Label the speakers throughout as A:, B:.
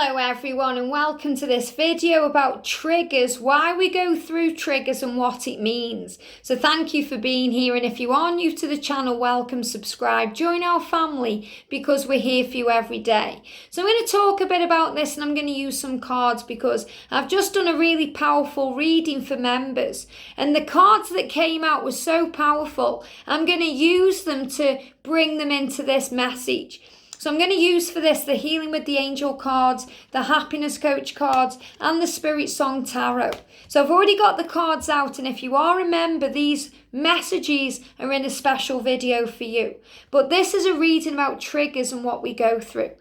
A: Hello everyone and welcome to this video about triggers, why we go through triggers and what it means. So thank you for being here, and if you are new to the channel, welcome, subscribe, join our family because we're here for you every day. So I'm going to talk a bit about this and I'm going to use some cards because I've just done a really powerful reading for members and the cards that came out were so powerful. I'm going to use them to bring them into this message. So I'm going to use for this the Healing with the Angel cards, the Happiness Coach cards, and the SpiritSong Tarot. So I've already got the cards out, and if you are a member, these messages are in a special video for you. But this is a reading about triggers and what we go through.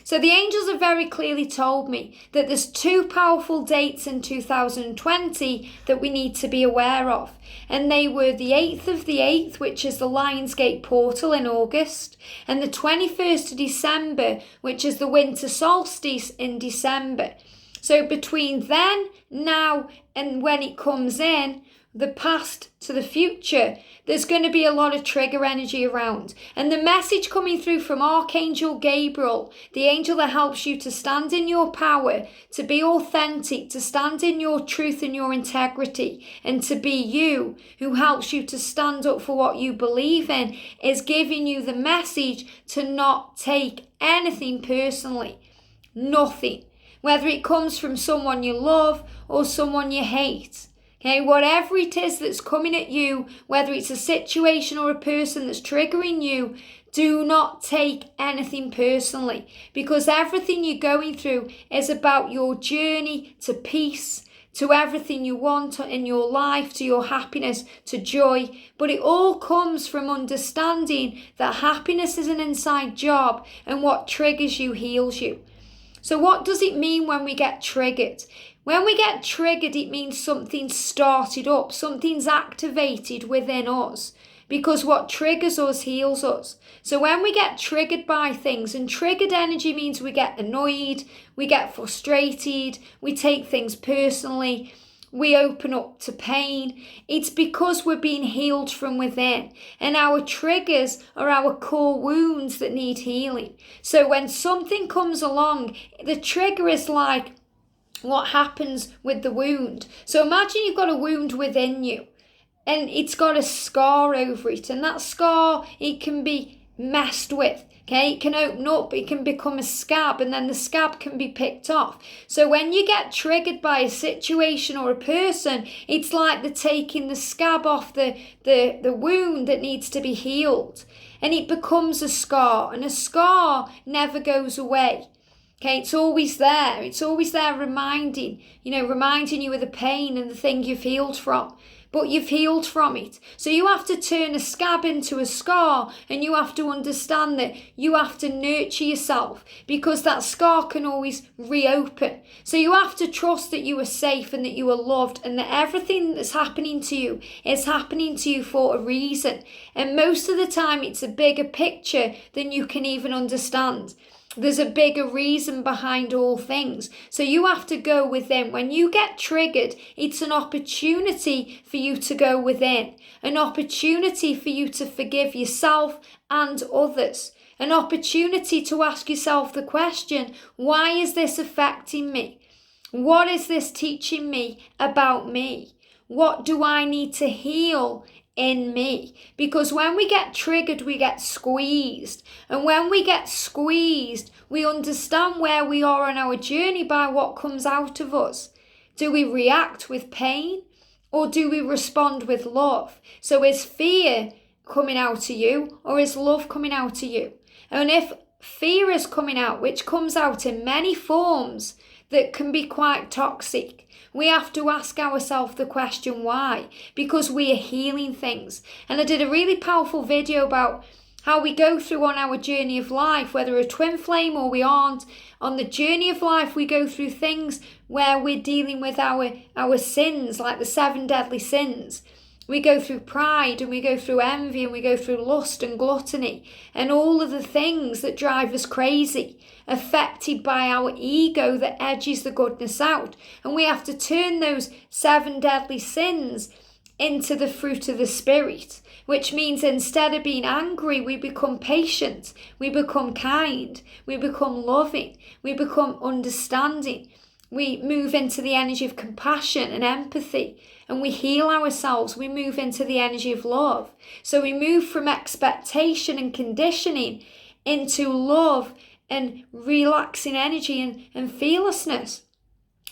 A: So the angels have very clearly told me that there's two powerful dates in 2020 that we need to be aware of. And they were the 8th of the 8th, which is the Lionsgate portal in August, and the 21st of December, which is the winter solstice in December. So between then, now, and when it comes in, the past to the future, there's going to be a lot of trigger energy around. And the message coming through from Archangel Gabriel, the angel that helps you to stand in your power, to be authentic, to stand in your truth and your integrity, and to be you, who helps you to stand up for what you believe in, is giving you the message to not take anything personally. Nothing. Whether it comes from someone you love or someone you hate. Okay, whatever it is that's coming at you, whether it's a situation or a person that's triggering you, do not take anything personally, because everything you're going through is about your journey to peace, to everything you want in your life, to your happiness, to joy. But it all comes from understanding that happiness is an inside job, and what triggers you heals you. So what does it mean when we get triggered? When we get triggered, it means something's started up, something's activated within us, because what triggers us heals us. So when we get triggered by things, and triggered energy means we get annoyed, we get frustrated, we take things personally, we open up to pain, it's because we're being healed from within. And our triggers are our core wounds that need healing. So when something comes along, the trigger is like what happens with the wound. So imagine you've got a wound within you and it's got a scar over it, and that scar, it can be messed with. Okay, it can open up, it can become a scab, and then the scab can be picked off. So when you get triggered by a situation or a person, it's like they're taking the scab off the wound that needs to be healed. And it becomes a scar, and a scar never goes away. Okay, it's always there. It's always there reminding you of the pain and the thing you've healed from. But you've healed from it. So you have to turn a scab into a scar, and you have to understand that you have to nurture yourself, because that scar can always reopen. So you have to trust that you are safe and that you are loved, and that everything that's happening to you is happening to you for a reason. And most of the time it's a bigger picture than you can even understand. There's a bigger reason behind all things. So you have to go within. When you get triggered, it's an opportunity for you to go within. An opportunity for you to forgive yourself and others. An opportunity to ask yourself the question, why is this affecting me? What is this teaching me about me? What do I need to heal in me? Because when we get triggered, we get squeezed. And when we get squeezed, we understand where we are on our journey by what comes out of us. Do we react with pain, or do we respond with love? So is fear coming out to you, or is love coming out to you? And if fear is coming out, which comes out in many forms that can be quite toxic, we have to ask ourselves the question why, because we are healing things. And I did a really powerful video about how we go through on our journey of life, whether we're a twin flame or we aren't. On the journey of life, we go through things where we're dealing with our sins, like the 7 deadly sins. We go through pride, and we go through envy, and we go through lust and gluttony, and all of the things that drive us crazy, affected by our ego that edges the goodness out. And we have to turn those 7 deadly sins into the fruit of the Spirit, which means instead of being angry, we become patient, we become kind, we become loving, we become understanding. We move into the energy of compassion and empathy, and we heal ourselves. We move into the energy of love. So we move from expectation and conditioning into love and relaxing energy and fearlessness,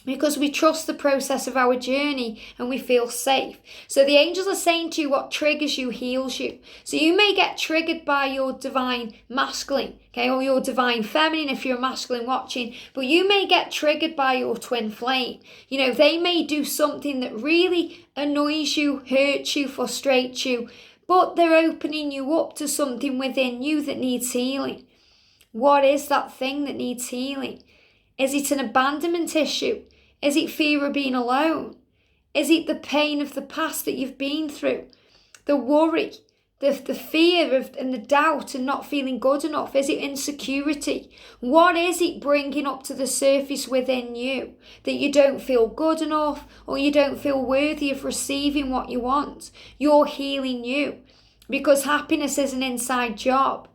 A: because we trust the process of our journey and we feel safe. So the angels are saying to you, what triggers you heals you. So you may get triggered by your divine masculine, okay, or your divine feminine if you're a masculine watching, but you may get triggered by your twin flame. You know, they may do something that really annoys you, hurts you, frustrates you, but they're opening you up to something within you that needs healing. What is that thing that needs healing? Is it an abandonment issue? Is it fear of being alone? Is it the pain of the past that you've been through? The worry, the fear of and the doubt and not feeling good enough? Is it insecurity? What is it bringing up to the surface within you that you don't feel good enough or you don't feel worthy of receiving what you want? You're healing you, because happiness is an inside job.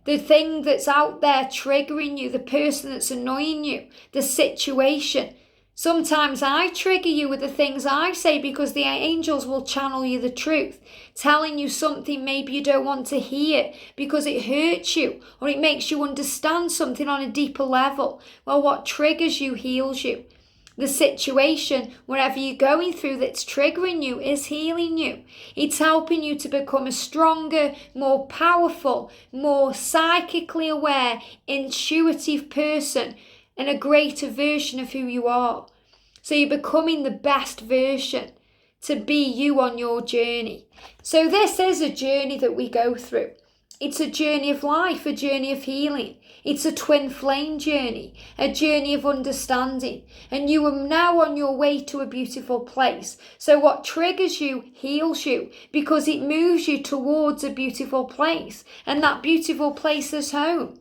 A: The thing that's out there triggering you, the person that's annoying you, the situation. Sometimes I trigger you with the things I say because the angels will channel you the truth, telling you something maybe you don't want to hear because it hurts you or it makes you understand something on a deeper level. Well, what triggers you heals you. The situation, whatever you're going through that's triggering you, is healing you. It's helping you to become a stronger, more powerful, more psychically aware, intuitive person and a greater version of who you are. So you're becoming the best version to be you on your journey. So this is a journey that we go through. It's a journey of life, a journey of healing. It's a twin flame journey, a journey of understanding. And you are now on your way to a beautiful place. So what triggers you heals you, because it moves you towards a beautiful place. And that beautiful place is home.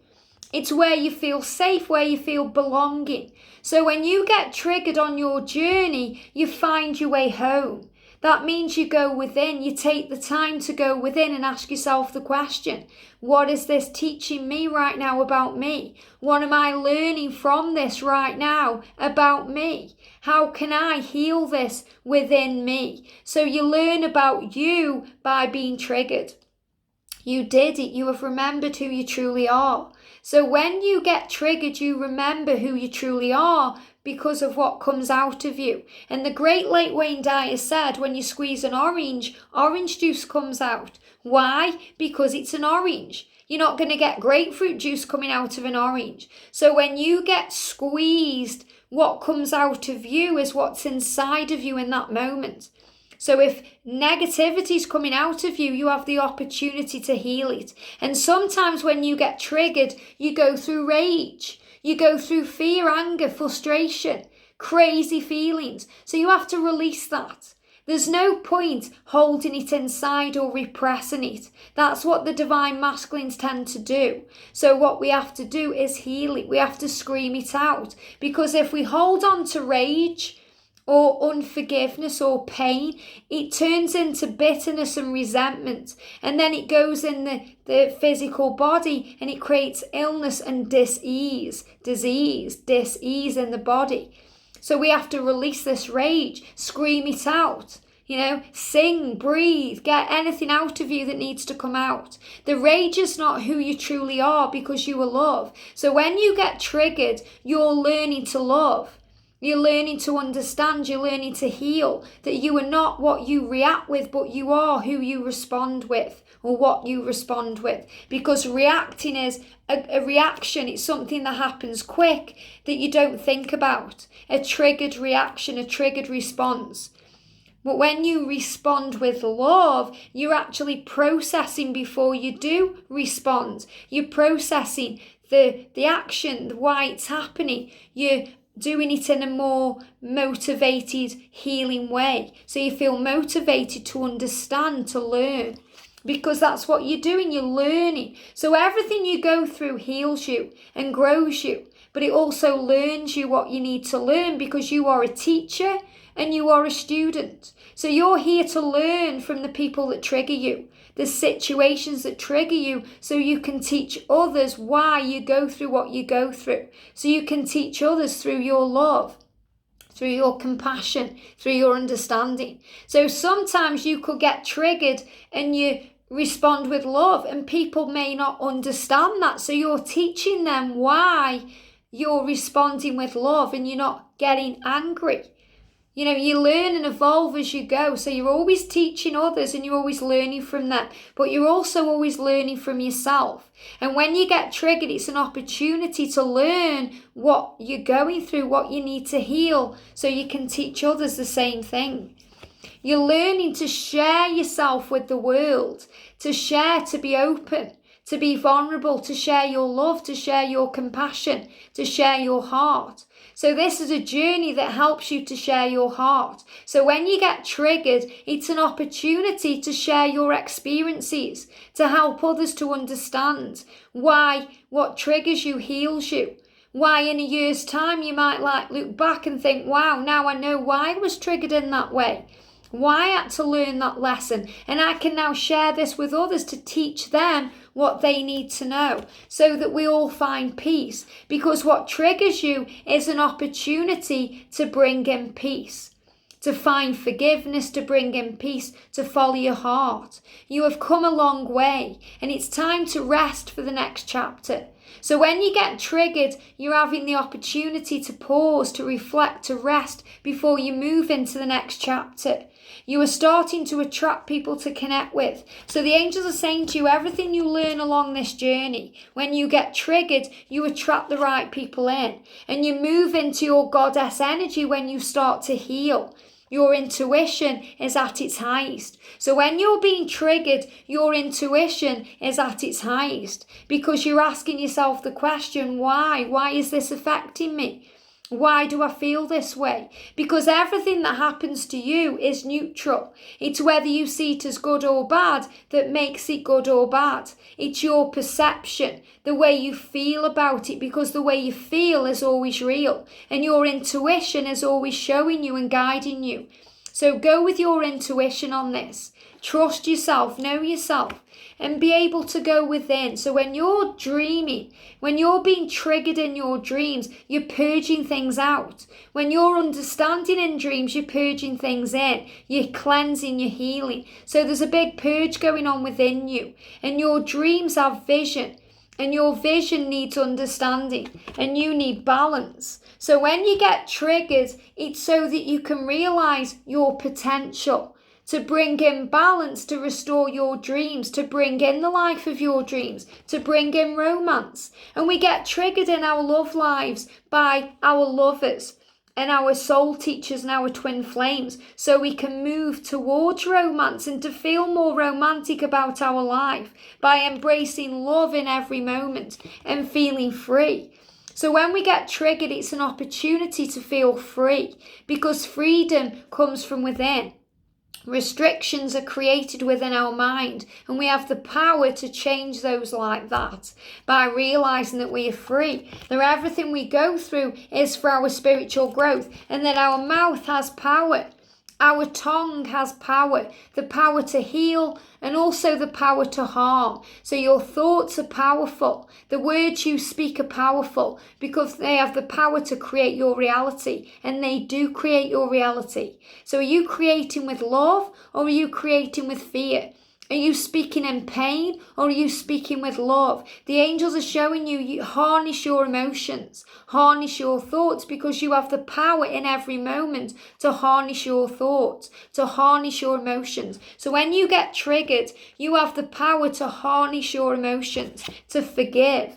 A: It's where you feel safe, where you feel belonging. So when you get triggered on your journey, you find your way home. That means you go within, you take the time to go within and ask yourself the question, what is this teaching me right now about me? What am I learning from this right now about me? How can I heal this within me? So you learn about you by being triggered. You did it. You have remembered who you truly are. So when you get triggered, you remember who you truly are because of what comes out of you. And the great late Wayne Dyer said, when you squeeze an orange juice comes out. Why? Because it's an orange. You're not going to get grapefruit juice coming out of an orange. So when you get squeezed, what comes out of you is what's inside of you in that moment. So if negativity is coming out of you, you have the opportunity to heal it. And sometimes when you get triggered, you go through rage. You go through fear, anger, frustration, crazy feelings. So you have to release that. There's no point holding it inside or repressing it. That's what the divine masculines tend to do. So what we have to do is heal it. We have to scream it out. Because if we hold on to rage or unforgiveness or pain, it turns into bitterness and resentment. And then it goes in the physical body and it creates illness and disease in the body. So we have to release this rage, scream it out, sing, breathe, get anything out of you that needs to come out. The rage is not who you truly are because you are love. So when you get triggered, you're learning to love. You're learning to understand, you're learning to heal, that you are not what you react with, but you are who you respond with, or what you respond with. Because reacting is a reaction, it's something that happens quick that you don't think about. A triggered reaction, a triggered response. But when you respond with love, you're actually processing before you do respond. You're processing the action, why it's happening. You're doing it in a more motivated, healing way. So you feel motivated to understand, to learn. Because that's what you're doing, you're learning. So everything you go through heals you and grows you. but it also learns you what you need to learn, because you are a teacher and you are a student. So you're here to learn from the people that trigger you, the situations that trigger you, so you can teach others why you go through what you go through. So you can teach others through your love, through your compassion, through your understanding. So sometimes you could get triggered and you respond with love, and people may not understand that. So you're teaching them why you're responding with love and you're not getting angry. You know, you learn and evolve as you go. So you're always teaching others and you're always learning from them, but you're also always learning from yourself. And when you get triggered, it's an opportunity to learn what you're going through, what you need to heal, so you can teach others the same thing. You're learning to share yourself with the world, to share, to be open, to be vulnerable, to share your love, to share your compassion, to share your heart. So this is a journey that helps you to share your heart. So when you get triggered, it's an opportunity to share your experiences, to help others to understand why what triggers you heals you. Why in a year's time you might look back and think, wow, now I know why I was triggered in that way. Why I had to learn that lesson, and I can now share this with others to teach them what they need to know, so that we all find peace. Because what triggers you is an opportunity to bring in peace, to find forgiveness, to bring in peace, to follow your heart. You have come a long way, and it's time to rest for the next chapter. So when you get triggered, you're having the opportunity to pause, to reflect, to rest before you move into the next chapter. You are starting to attract people to connect with. So the angels are saying to you, everything you learn along this journey, when you get triggered, you attract the right people in. And you move into your goddess energy when you start to heal. Your intuition is at its highest. So when you're being triggered, your intuition is at its highest, because you're asking yourself the question, why? Why is this affecting me? Why do I feel this way? Because everything that happens to you is neutral. It's whether you see it as good or bad that makes it good or bad. It's your perception, the way you feel about it, because the way you feel is always real, and your intuition is always showing you and guiding you. So go with your intuition on this. Trust yourself, know yourself, and be able to go within. So when you're dreaming, when you're being triggered in your dreams, you're purging things out. When you're understanding in dreams, you're purging things in. You're cleansing, you're healing. So there's a big purge going on within you. And your dreams have vision. And your vision needs understanding. And you need balance. So when you get triggered, it's so that you can realize your potential, to bring in balance, to restore your dreams, to bring in the life of your dreams, to bring in romance. And we get triggered in our love lives by our lovers and our soul teachers and our twin flames, so we can move towards romance and to feel more romantic about our life by embracing love in every moment and feeling free. So when we get triggered, it's an opportunity to feel free, because freedom comes from within. Restrictions are created within our mind, and we have the power to change those like that by realizing that we are free, that everything we go through is for our spiritual growth, and that our mouth has power. Our tongue has power, the power to heal and also the power to harm. So your thoughts are powerful. The words you speak are powerful, because they have the power to create your reality, and they do create your reality. So are you creating with love, or are you creating with fear? Are you speaking in pain, or are you speaking with love? The angels are showing you harness your emotions, harness your thoughts, because you have the power in every moment to harness your thoughts, to harness your emotions. So when you get triggered, you have the power to harness your emotions, to forgive.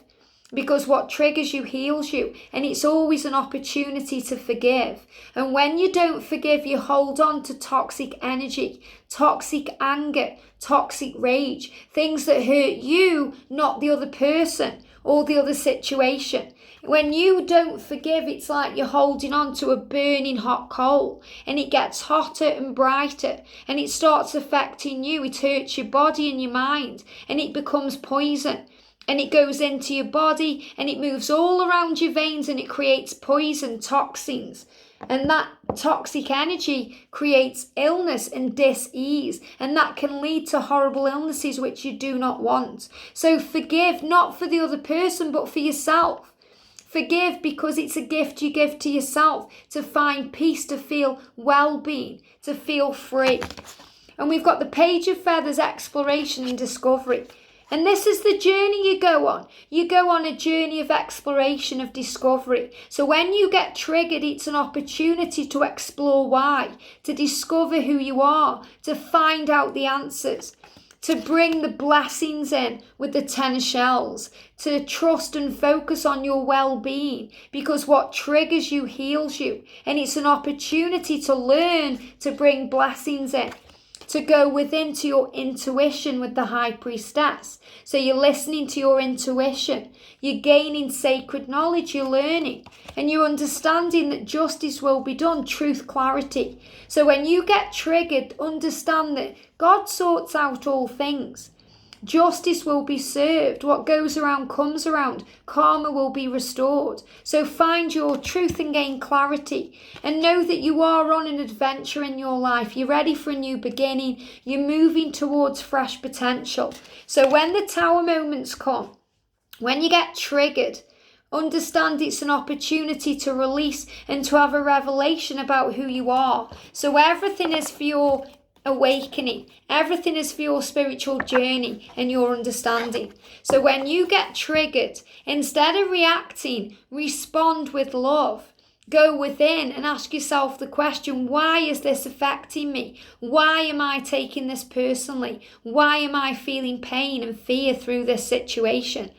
A: Because what triggers you heals you, and it's always an opportunity to forgive. And when you don't forgive, you hold on to toxic energy, toxic anger, toxic rage, things that hurt you, not the other person or the other situation. When you don't forgive, it's like you're holding on to a burning hot coal, and it gets hotter and brighter, and it starts affecting you. It hurts your body and your mind, and it becomes poison. and it goes into your body and it moves all around your veins and it creates poison, toxins. And that toxic energy creates illness and dis-ease, and that can lead to horrible illnesses which you do not want. So forgive, not for the other person, but for yourself. Forgive because it's a gift you give to yourself to find peace, to feel well-being, to feel free. And we've got the Page of Feathers, exploration and discovery. And this is the journey you go on. You go on a journey of exploration, of discovery. So when you get triggered, it's an opportunity to explore why, to discover who you are, to find out the answers, to bring the blessings in with the 10 shells, to trust and focus on your well-being, because what triggers you heals you. And it's an opportunity to learn to bring blessings in, to go within to your intuition with the High Priestess. So you're listening to your intuition, you're gaining sacred knowledge, you're learning, and you're understanding that justice will be done, truth, clarity. So when you get triggered, understand that God sorts out all things. Justice will be served. What goes around comes around. Karma will be restored. So find your truth and gain clarity. And know that you are on an adventure in your life. You're ready for a new beginning. You're moving towards fresh potential. So when the Tower moments come, when you get triggered, understand it's an opportunity to release and to have a revelation about who you are. So everything is for your awakening. Everything is for your spiritual journey and your understanding. So when you get triggered, instead of reacting, respond with love. Go within and ask yourself the question, why is this affecting me? Why am I taking this personally? Why am I feeling pain and fear through this situation?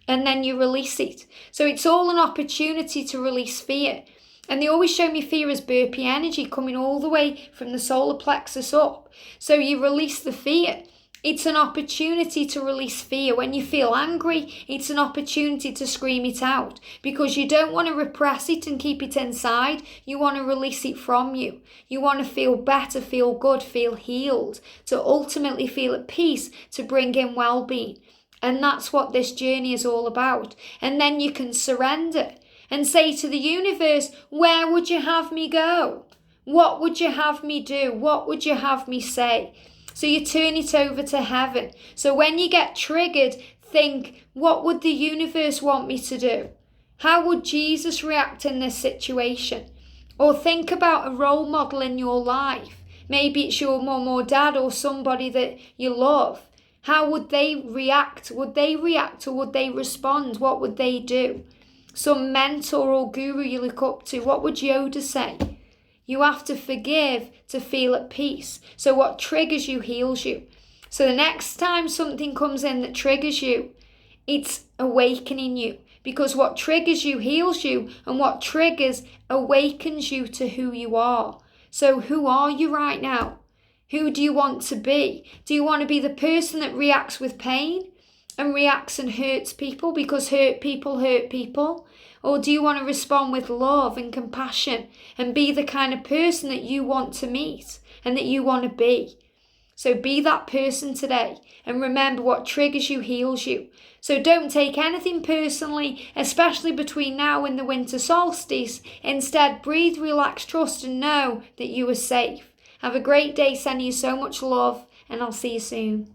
A: And then you release it. So it's all an opportunity to release fear. And they always show me fear as burpee energy coming all the way from the solar plexus up. So you release the fear. It's an opportunity to release fear. When you feel angry, it's an opportunity to scream it out, because you don't want to repress it and keep it inside. You want to release it from you. You want to feel better, feel good, feel healed, to ultimately feel at peace, to bring in well-being. And that's what this journey is all about. And then you can surrender and say to the universe, where would you have me go? What would you have me do? What would you have me say? So you turn it over to heaven. So when you get triggered, think, what would the universe want me to do? How would Jesus react in this situation? Or think about a role model in your life. Maybe it's your mum or dad or somebody that you love. How would they react? Would they react or would they respond? What would they do? Some mentor or guru you look up to, what would Yoda say? You have to forgive to feel at peace. So what triggers you heals you. So the next time something comes in that triggers you, it's awakening you. Because what triggers you heals you, and what triggers awakens you to who you are. So who are you right now? Who do you want to be? Do you want to be the person that reacts with pain and reacts and hurts people because hurt people hurt people? Or do you want to respond with love and compassion and be the kind of person that you want to meet and that you want to be? So be that person today, and remember, what triggers you heals you. So don't take anything personally, especially between now and the winter solstice. Instead, breathe, relax, trust, and know that you are safe. Have a great day, sending you so much love, and I'll see you soon.